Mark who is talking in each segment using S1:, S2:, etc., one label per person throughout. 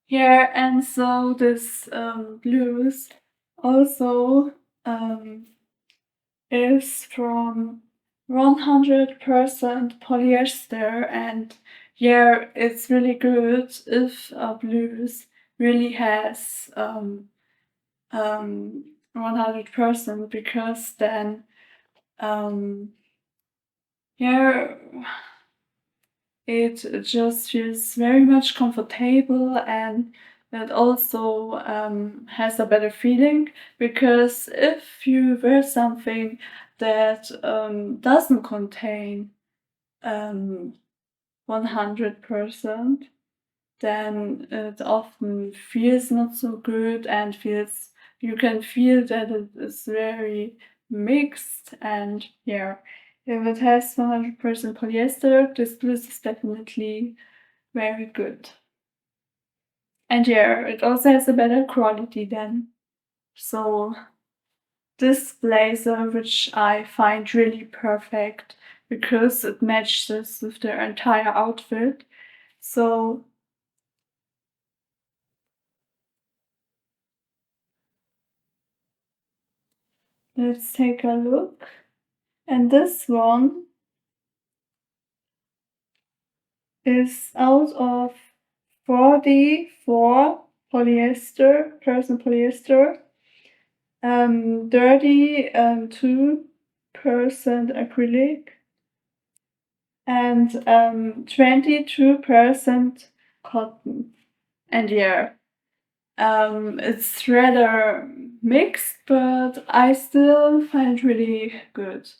S1: Yeah, and so this blues also is from 100% polyester, and yeah, it's really good if a blues really has 100% because then um yeah, it just feels very much comfortable, and it also has a better feeling because if you wear something that doesn't contain um, 100%, then it often feels not so good and feels you can feel that it is very mixed. And yeah, if it has 100% polyester, this blues is definitely very good. And yeah, it also has a better quality then. So this blazer, which I find really perfect because it matches with the entire outfit. So let's take a look. And this one is out of 44 polyester, person polyester, 32% acrylic, and 22% cotton. And yeah, it's rather mixed, but I still find it really good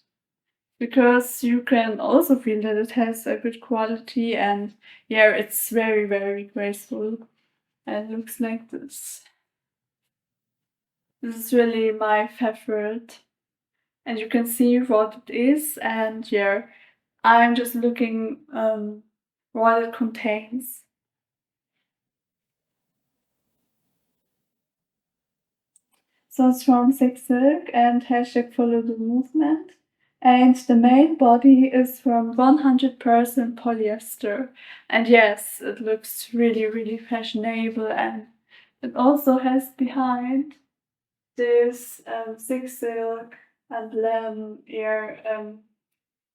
S1: because you can also feel that it has a good quality, and yeah, it's very, very graceful and looks like this. This is really my favorite, and you can see what it is, and yeah, I'm just looking what it contains. So it's from Zigzag and hashtag follow the movement. And the main body is from 100% polyester. And yes, it looks really, really fashionable. And it also has behind this zigzag and lamb here. And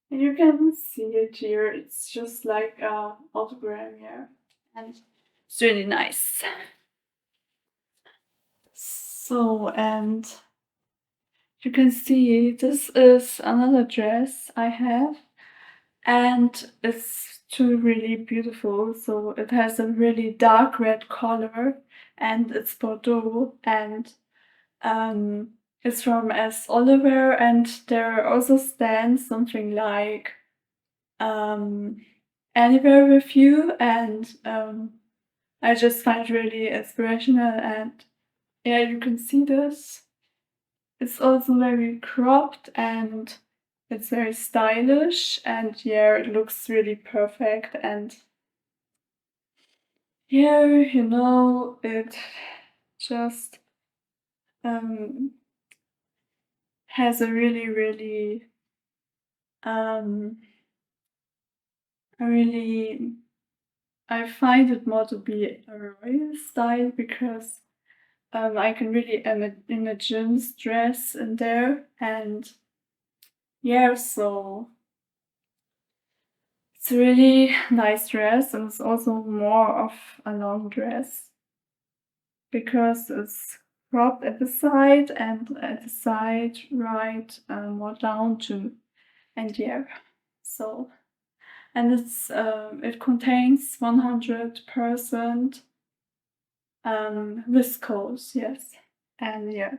S1: you can see it here. It's just like a autogram here. And it's really nice. So, and you can see this is another dress I have, and it's too really beautiful. So it has a really dark red color, and it's Bordeaux, and um, it's from S. Oliver, and there also stands something like um, Anywhere with You, and I just find it really inspirational, and yeah, you can see this. It's also very cropped and it's very stylish, and yeah, it looks really perfect. And yeah, it just um has a really, really um a really I find it more to be a royal style because I can really imagine dress in there, and yeah, so it's a really nice dress, and it's also more of a long dress because it's cropped at the side and at the side right more down too. And yeah, so and it contains 100% viscose, yes, and yeah,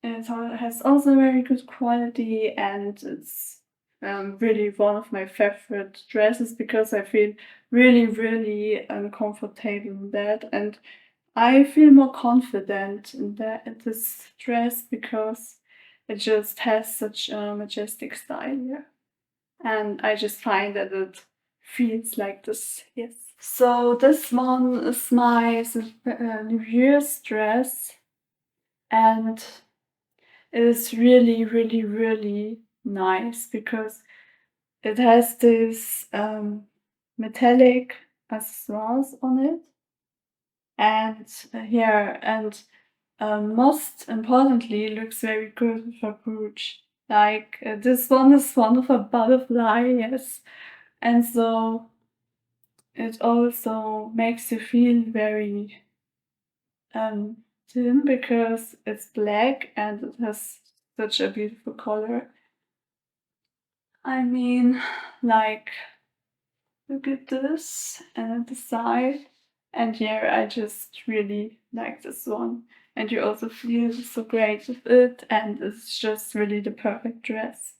S1: it has also very good quality, and it's really one of my favorite dresses because I feel really, really comfortable in that, and I feel more confident in this dress because it just has such a majestic style, yeah. And I just find that it feels like this, yes. So this one is my New Year's dress, and it is really, really, really nice because it has this metallic accessoires on it, and hair, and most importantly, looks very good with a brooch. Like this one is one of a butterfly, yes, and so it also makes you feel very thin because it's black and it has such a beautiful color. I mean, like, look at this and at the side. And here I just really like this one. And you also feel so great with it, and it's just really the perfect dress.